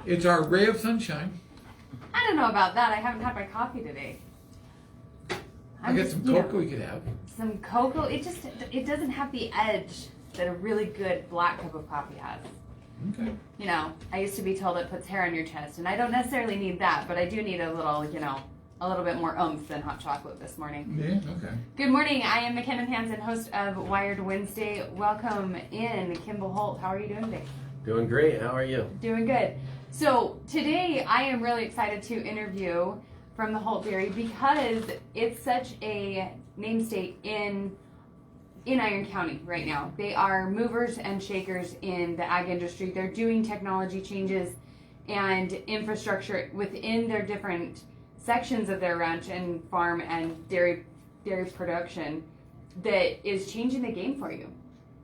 It's our ray of sunshine. I don't know about that. I haven't had my coffee today. I got some cocoa you could have. Some cocoa. It doesn't have the edge that a really good black cup of coffee has. Okay. You know, I used to be told it puts hair on your chest, and I don't necessarily need that, but I do need a little bit more oomph than hot chocolate this morning. Yeah, okay. Good morning. I am McKinnon Hansen, host of Wired Wednesday. Welcome in, Kimball Holt. How are you doing today? Doing great. How are you? Doing good. So today I am really excited to interview from the Holt Dairy because it's such a namesake in Iron County right now. They are movers and shakers in the ag industry. They're doing technology changes and infrastructure within their different sections of their ranch and farm and dairy production that is changing the game for you.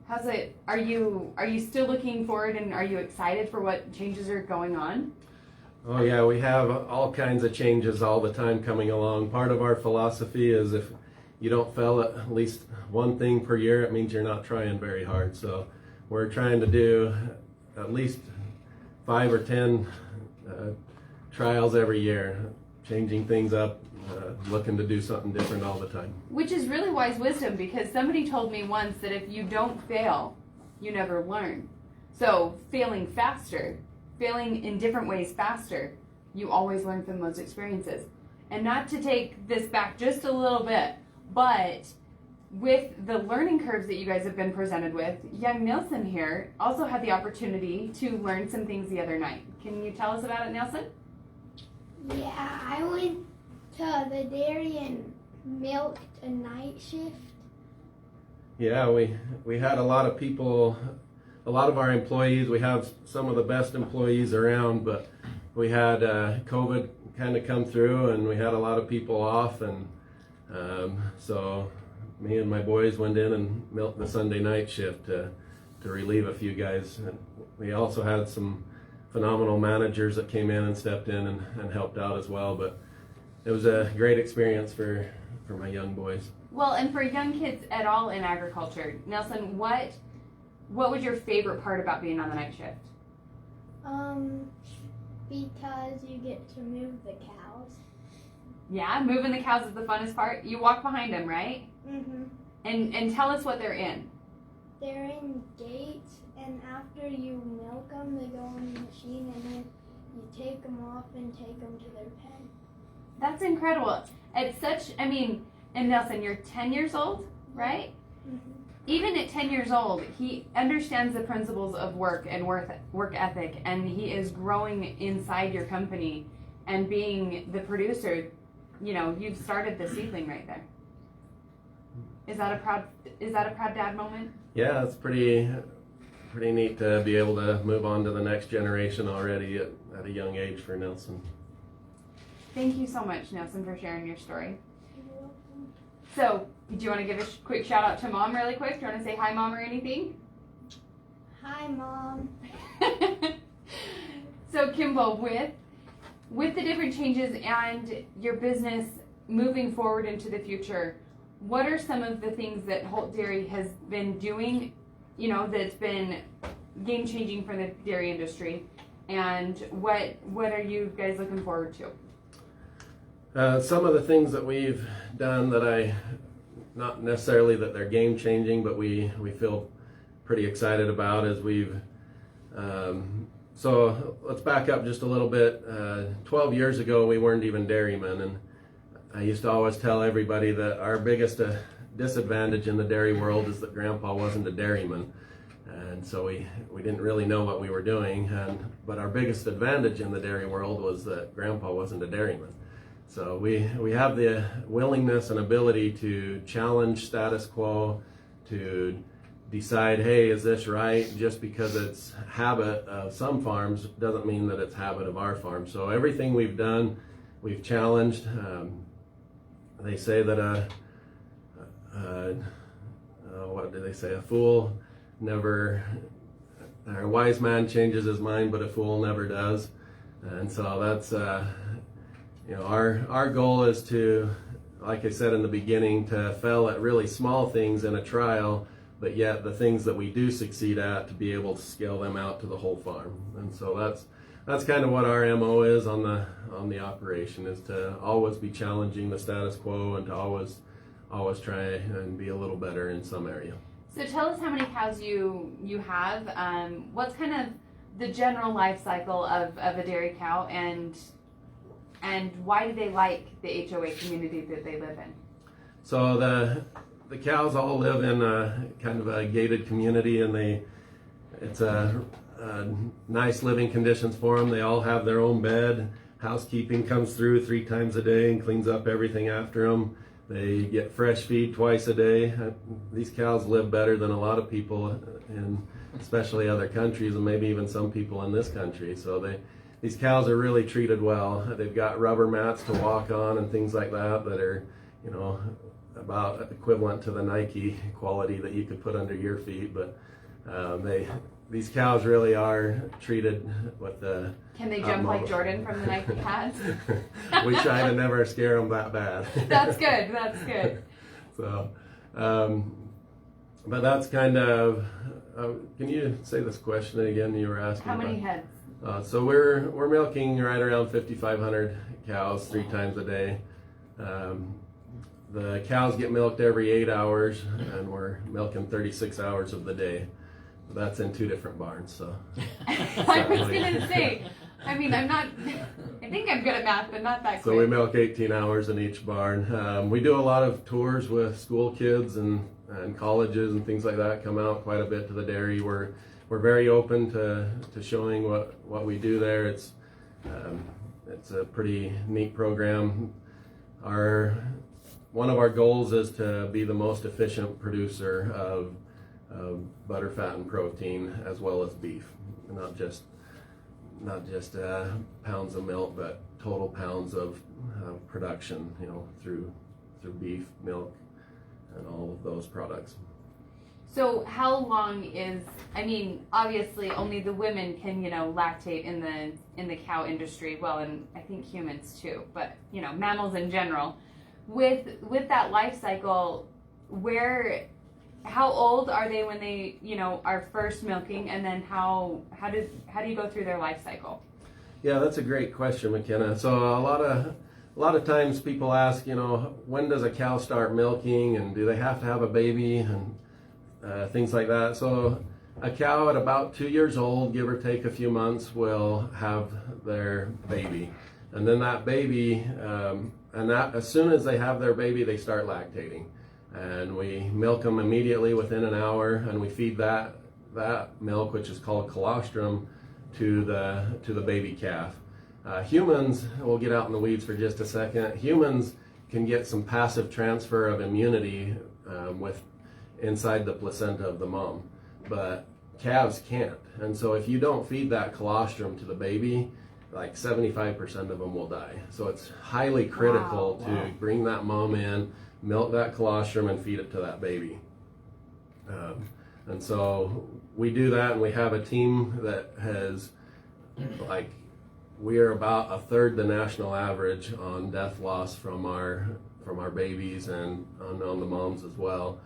How's it? Are you still looking forward, and are you excited for what changes are going on? Oh yeah, we have all kinds of changes all the time coming along. Part of our philosophy is if you don't fell at least one thing per year, it means you're not trying very hard. So we're trying to do at least 5 or 10 trials every year, changing things up, looking to do something different all the time. Which is really wise wisdom, because somebody told me once that if you don't fail, you never learn. So failing in different ways faster, you always learn from those experiences. And not to take this back just a little bit, but with the learning curves that you guys have been presented with, young Nelson here also had the opportunity to learn some things the other night. Can you tell us about it, Nelson? Yeah, I went to the dairy and milked a night shift. Yeah, we had a lot of people, a lot of our employees. We have some of the best employees around, but we had COVID kind of come through, and we had a lot of people off, and so me and my boys went in and milked the Sunday night shift to relieve a few guys. And we also had some phenomenal managers that came in and stepped in and helped out as well, but it was a great experience for my young boys. Well, and for young kids at all in agriculture, Nelson, what was your favorite part about being on the night shift? Because you get to move the cows. Yeah, moving the cows is the funnest part. You walk behind them, right? Mhm. And tell us what they're in. They're in gates, and after you milk them, they go in the machine, and then you take them off and take them to their pen. That's incredible. And Nelson, you're 10 years old, right? Mhm. Even at 10 years old, he understands the principles of work and work ethic, and he is growing inside your company and being the producer. You know, you've started the seedling right there. Is that a proud dad moment? Yeah, it's pretty neat to be able to move on to the next generation already at a young age for Nelson. Thank you so much, Nelson, for sharing your story. You're welcome. So, do you want to give a quick shout out to Mom really quick? Do you want to say hi, Mom, or anything? Hi, Mom. So, Kimbo, with the different changes and your business moving forward into the future, what are some of the things that Holt Dairy has been doing, that's been game-changing for the dairy industry? And what are you guys looking forward to? Some of the things that we've done that not necessarily that they're game-changing, but we feel pretty excited about is so let's back up just a little bit. 12 years ago, we weren't even dairymen, and I used to always tell everybody that our biggest disadvantage in the dairy world is that Grandpa wasn't a dairyman, and so we didn't really know what we were doing. But our biggest advantage in the dairy world was that Grandpa wasn't a dairyman. So we have the willingness and ability to challenge status quo, to decide, hey, is this right? Just because it's habit of some farms doesn't mean that it's habit of our farm. So everything we've done, we've challenged. They say that what do they say? A fool never, or a wise man changes his mind, but a fool never does. And so that's our goal is to, like I said in the beginning, to fail at really small things in a trial, but yet the things that we do succeed at, to be able to scale them out to the whole farm. And so that's kind of what our MO is on the operation, is to always be challenging the status quo and to always try and be a little better in some area. So tell us how many cows you have. What's kind of the general life cycle of a dairy cow, and why do they like the HOA community that they live in? So the cows all live in a kind of a gated community, and it's a nice living conditions for them. They all have their own bed. Housekeeping comes through 3 times a day and cleans up everything after them. They get fresh feed twice a day. These cows live better than a lot of people, in especially other countries, and maybe even some people in this country. So these cows are really treated well. They've got rubber mats to walk on and things like that are, about equivalent to the Nike quality that you could put under your feet. But these cows really are treated with the. Can they jump like Jordan from the Nike pads? We try to never scare them that bad. That's good. That's good. So, but that's kind of. Can you say this question again? You were asking. How many heads? So we're milking right around 5,500 cows 3 times a day. The cows get milked every 8 hours, and we're milking 36 hours of the day. That's in 2 different barns. So I was gonna say. I mean, I think I'm good at math, but not that quick. So we milk 18 hours in each barn. We do a lot of tours with school kids and colleges and things like that. Come out quite a bit to the dairy. We're very open to showing what we do there. It's a pretty neat program. One of our goals is to be the most efficient producer of butter, fat, and protein, as well as beef. Not just pounds of milk, but total pounds of production, through beef, milk, and all of those products. So how long obviously only the women can, lactate in the cow industry, well, and I think humans too, but, mammals in general. With that life cycle, how old are they when they, are first milking, and then how do you go through their life cycle? Yeah, that's a great question, McKenna. So a lot of times people ask, when does a cow start milking, and do they have to have a baby, and things like that. So a cow at about 2 years old, give or take a few months, will have their baby, and then that baby, as soon as they have their baby, they start lactating. And we milk them immediately within an hour, and we feed that milk, which is called colostrum, to the baby calf. Humans, we'll get out in the weeds for just a second. Humans can get some passive transfer of immunity with inside the placenta of the mom, but calves can't. And so if you don't feed that colostrum to the baby, like 75% of them will die. So it's highly critical to bring that mom in, milk that colostrum, and feed it to that baby. And so we do that, and we have a team that has, we are about 1/3 the national average on death loss from our babies and on the moms as well,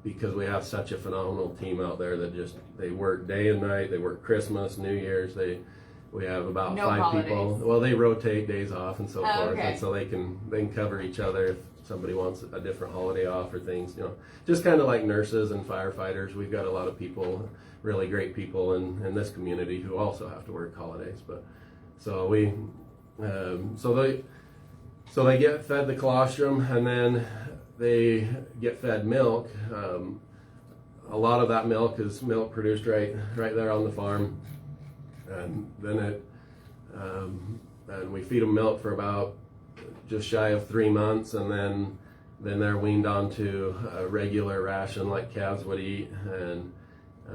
because we have such a phenomenal team out there that they work day and night. They work Christmas, New Year's. We have about 5 holidays. people. Well, they rotate days off and so forth, okay. and so they can cover each other if somebody wants a different holiday off or things. Just kind of like nurses and firefighters. We've got a lot of people, really great people in this community who also have to work holidays. But so they get fed the colostrum, and then they get fed milk. A lot of that milk is milk produced right there on the farm. And then and we feed them milk for about just shy of 3 months, and then they're weaned onto a regular ration like calves would eat, and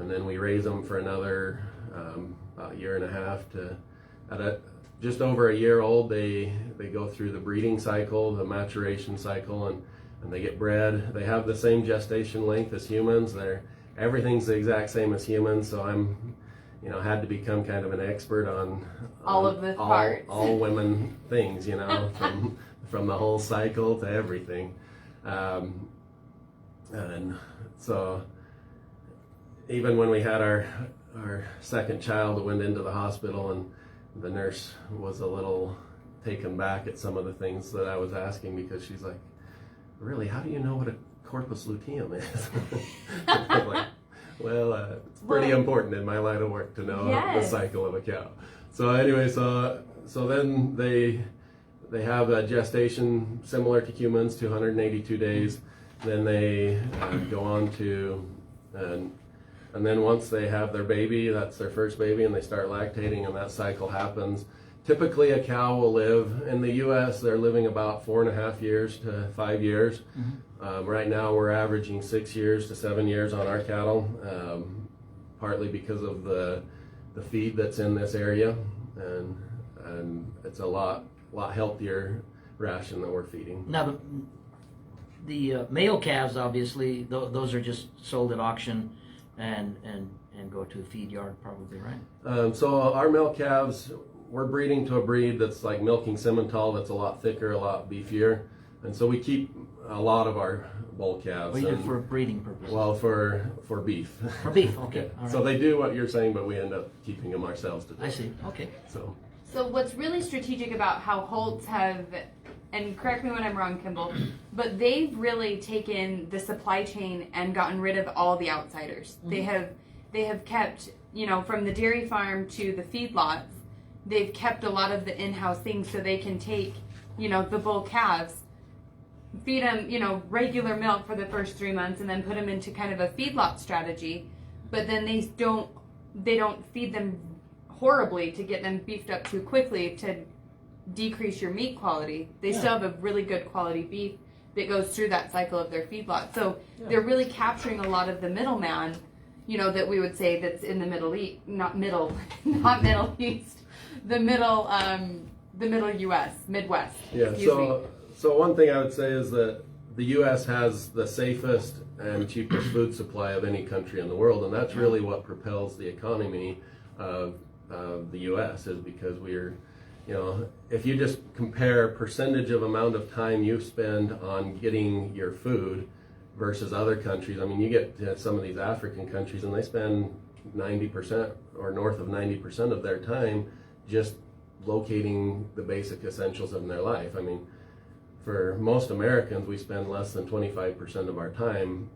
then we raise them for another about 1.5 years at just over a year old. They go through the breeding cycle, the maturation cycle, and they get bred. They have the same gestation length as humans. Everything's the exact same as humans, so I'm had to become kind of an expert on all of the parts, all women things, from the whole cycle to everything. And so even when we had our second child went into the hospital, and the nurse was a little taken back at some of the things that I was asking, because she's like, really, how do you know what a corpus luteum is? I'm like, well, it's pretty important in my line of work to know the cycle of a cow. So anyway, so then they have a gestation similar to humans, 282 days. Then they go on to, and then once they have their baby, that's their first baby, and they start lactating, and that cycle happens. Typically, a cow will live, in the U.S., they're living about 4.5 years to 5 years. Right now, we're averaging 6 years to 7 years on our cattle, partly because of the feed that's in this area, and it's a lot healthier ration that we're feeding. Now, the male calves, obviously, those are just sold at auction and go to a feed yard, probably, right? So our male calves, we're breeding to a breed that's like milking Simmental, that's a lot thicker, a lot beefier, and so we keep a lot of our bull calves. Well, you did for breeding purposes. Well, for beef. For beef, okay. All right. So they do what you're saying, but we end up keeping them ourselves to do. I see. Okay. So what's really strategic about how Holt's have, and correct me when I'm wrong, Kimball, but they've really taken the supply chain and gotten rid of all the outsiders. Mm-hmm. They have kept, from the dairy farm to the feedlots, they've kept a lot of the in-house things, so they can take, the bull calves, feed them, regular milk for the first 3 months, and then put them into kind of a feedlot strategy. But then they don't feed them horribly to get them beefed up too quickly to decrease your meat quality. They still have a really good quality beef that goes through that cycle of their feedlot. So they're really capturing a lot of the middleman, that we would say that's in the Middle East, not Middle East, the middle U.S., Midwest. Yeah. So one thing I would say is that the U.S. has the safest and cheapest food supply of any country in the world, and that's really what propels the economy of the U.S. is because we're, if you just compare percentage of amount of time you spend on getting your food versus other countries, I mean, you get to some of these African countries and they spend 90% or north of 90% of their time just locating the basic essentials in their life. I mean, for most Americans, we spend less than 25% of our time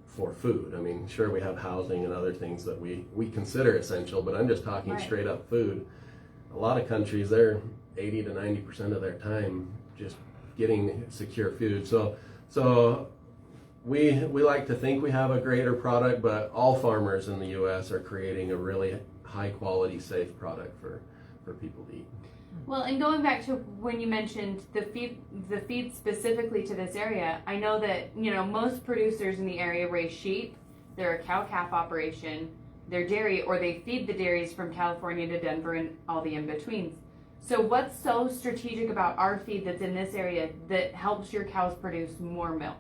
for food. I mean, sure, we have housing and other things that we consider essential, but I'm just talking straight up food. A lot of countries, they're 80 to 90% of their time just getting secure food. So we like to think we have a greater product, but all farmers in the U.S. are creating a really high quality, safe product for people to eat. Well, and going back to when you mentioned the feed specifically to this area, I know that, most producers in the area raise sheep. They're a cow-calf operation. They're dairy, or they feed the dairies from California to Denver and all the in-betweens. So what's so strategic about our feed that's in this area that helps your cows produce more milk?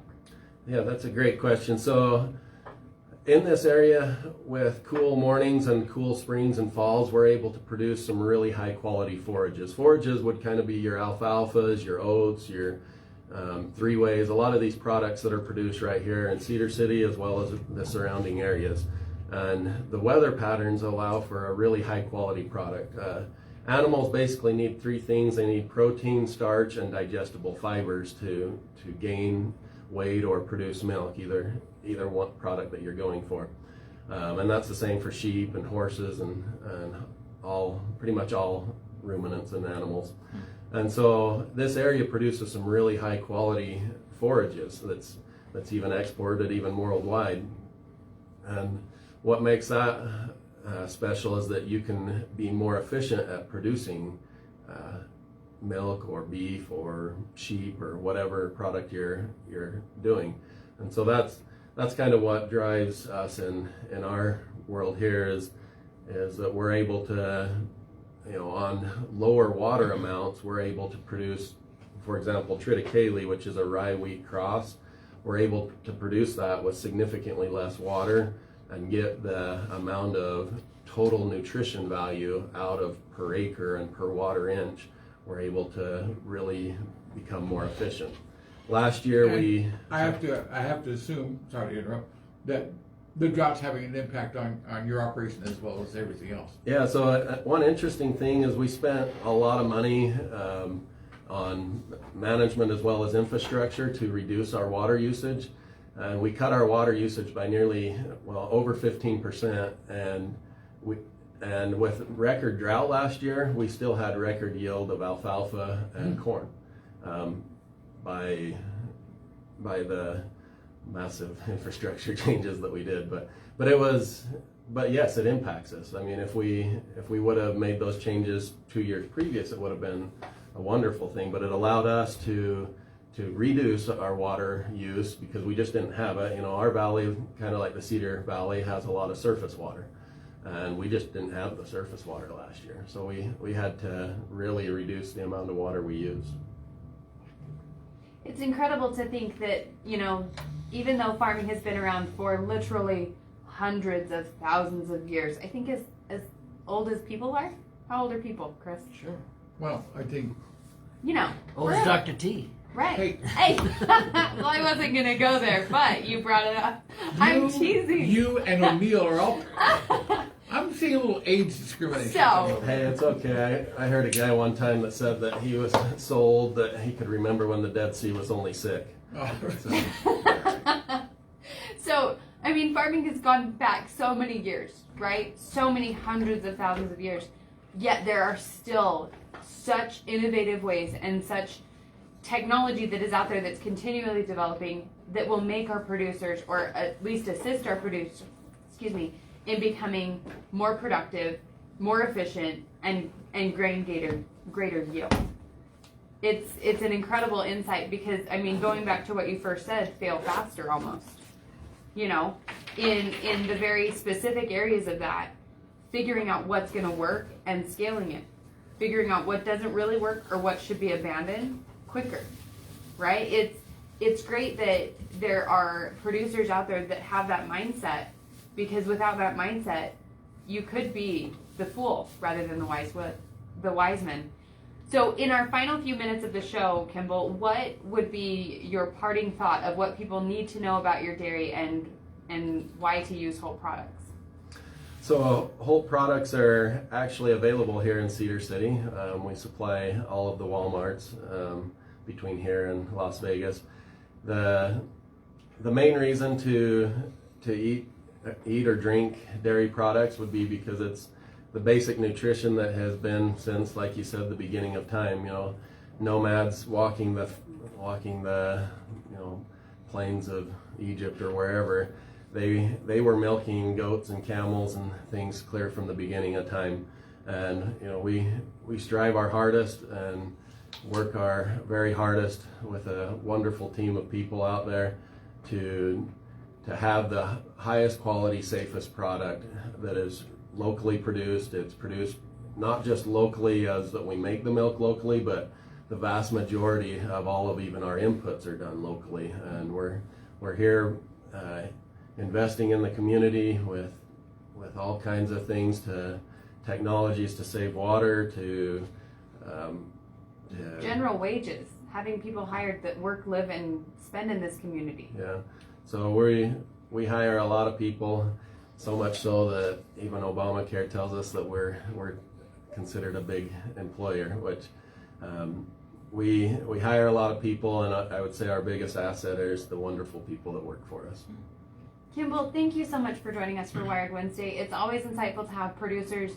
Yeah, that's a great question. So in this area, with cool mornings and cool springs and falls, we're able to produce some really high quality forages. Forages would kind of be your alfalfas, your oats, your three-ways, a lot of these products that are produced right here in Cedar City as well as the surrounding areas. And the weather patterns allow for a really high quality product. Animals basically need three things. They need protein, starch, and digestible fibers to gain weight or produce milk, either one product that you're going for. And that's the same for sheep and horses and pretty much all ruminants and animals. And so this area produces some really high quality forages that's even exported even worldwide. And what makes that special is that you can be more efficient at producing milk or beef or sheep or whatever product you're doing. And so that's kind of what drives us in our world here is that we're able to, on lower water amounts, we're able to produce, for example, triticale, which is a rye wheat cross. We're able to produce that with significantly less water and get the amount of total nutrition value out of per acre and per water inch. We're able to really become more efficient. Last year I have to assume, sorry to interrupt, that the drought's having an impact on your operation as well as everything else. Yeah, so one interesting thing is we spent a lot of money on management as well as infrastructure to reduce our water usage. And we cut our water usage by nearly, over 15%. And with record drought last year, we still had record yield of alfalfa and corn by the massive infrastructure changes that we did. But yes, it impacts us. I mean, if we would have made those changes 2 years previous, it would have been a wonderful thing. But it allowed us to reduce our water use because we just didn't have it. You know, our valley, kind of like the Cedar Valley, has a lot of surface water, and we just didn't have the surface water last year. So we had to really reduce the amount of water we use. It's incredible to think that, you know, even though farming has been around for literally hundreds of thousands of years, I think as old as people are. How old are people, Chris? Sure. Well, I think. You know. Old as Dr. T. Right. Hey. Well, I wasn't going to go there, but you brought it up. I'm teasing. You and O'Neill are all. I'm seeing a little age discrimination. So. Hey, it's okay. I heard a guy one time that said that he was so old that he could remember when the Dead Sea was only sick. Oh. So, I mean, farming has gone back so many years, right? So many hundreds of thousands of years. Yet there are still such innovative ways and such technology that is out there that's continually developing that will make our producers, or at least assist our producers, in becoming more productive, more efficient, and grain greater yield. It's an incredible insight because, I mean, going back to what you first said, fail faster almost. You know, in the very specific areas of that, figuring out what's going to work and scaling it, figuring out what doesn't really work or what should be abandoned quicker, right? It's great that there are producers out there that have that mindset, because without that mindset, you could be the fool rather than the wise man. So in our final few minutes of the show, Kimball, what would be your parting thought of what people need to know about your dairy and why to use Holt products? So Holt products are actually available here in Cedar City. We supply all of the Walmarts between here and Las Vegas. The main reason to eat or drink dairy products would be because it's the basic nutrition that has been since, like you said, the beginning of time. You know, nomads walking the plains of Egypt or wherever, they were milking goats and camels and things clear from the beginning of time. And you know, we strive our hardest and work our very hardest with a wonderful team of people out there to have the highest quality, safest product that is locally produced. It's produced not just locally as that we make the milk locally, but the vast majority of all of even our inputs are done locally. And we're here investing in the community with all kinds of things, to technologies to save water, to general wages, having people hired that work, live, and spend in this community. Yeah, so we hire a lot of people, so much so that even Obamacare tells us that we're considered a big employer, which we hire a lot of people, and I would say our biggest asset is the wonderful people that work for us. Kimball, thank you so much for joining us for Wired Wednesday. It's always insightful to have producers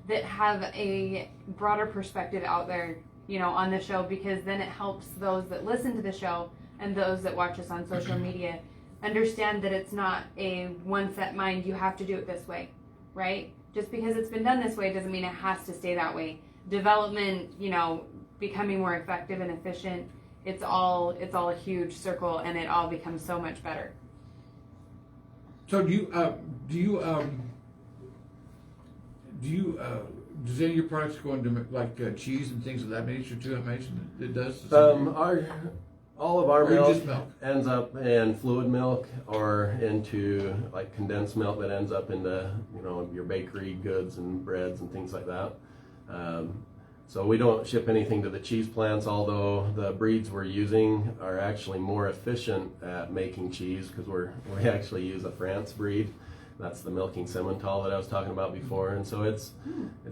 that have a broader perspective out there, you know, on the show, because then it helps those that listen to the show and those that watch us on social media understand that it's not a one set mind, you have to do it this way, right? Just because it's been done this way doesn't mean it has to stay that way. Development, you know, becoming more effective and efficient, it's all a huge circle, and it all becomes so much better. So does any of your products go into like cheese and things of that nature too? I mentioned it does. All of our Or milk, just milk ends up in fluid milk or into like condensed milk that ends up into, you know, your bakery goods and breads and things like that. So we don't ship anything to the cheese plants, although the breeds we're using are actually more efficient at making cheese because we actually use a France breed. That's the milking Simmental that I was talking about before, and so it's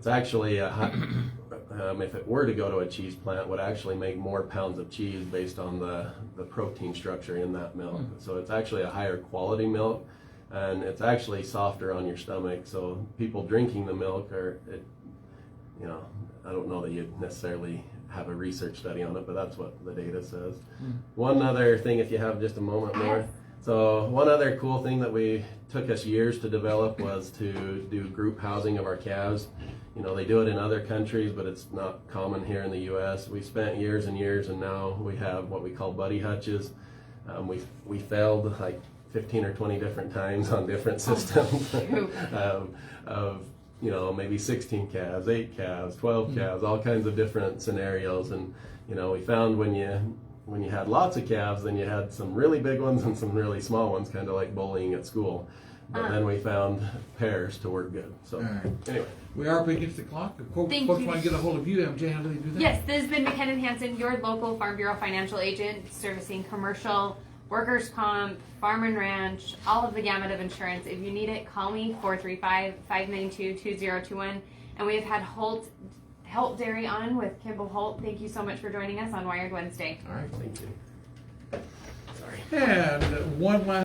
actually if it were to go to a cheese plant, would actually make more pounds of cheese based on the protein structure in that milk. So it's actually a higher quality milk, and it's actually softer on your stomach. So people drinking the milk I don't know that you'd necessarily have a research study on it, but that's what the data says. One other thing, if you have just a moment more. So one other cool thing that took us years to develop was to do group housing of our calves. They do it in other countries, but it's not common here in the U.S. We spent years and years, and now we have what we call buddy hutches. We failed like 15 or 20 different times on different systems of maybe 16 calves, 8 calves, 12 calves, all kinds of different scenarios. And we found when you had lots of calves, then you had some really big ones and some really small ones, kind of like bullying at school. But then we found pairs to work good. So anyway. We are up against the clock. If folks want to get a hold of you, MJ, how do they do that? Yes, this has been McKinnon Hansen, your local Farm Bureau financial agent, servicing commercial, workers' comp, farm and ranch, all of the gamut of insurance. If you need it, call me, 435-592-2021. And we have had Holt Dairy on with Kimball Holt. Thank you so much for joining us on Wired Wednesday. All right. Thank you. Sorry. And one last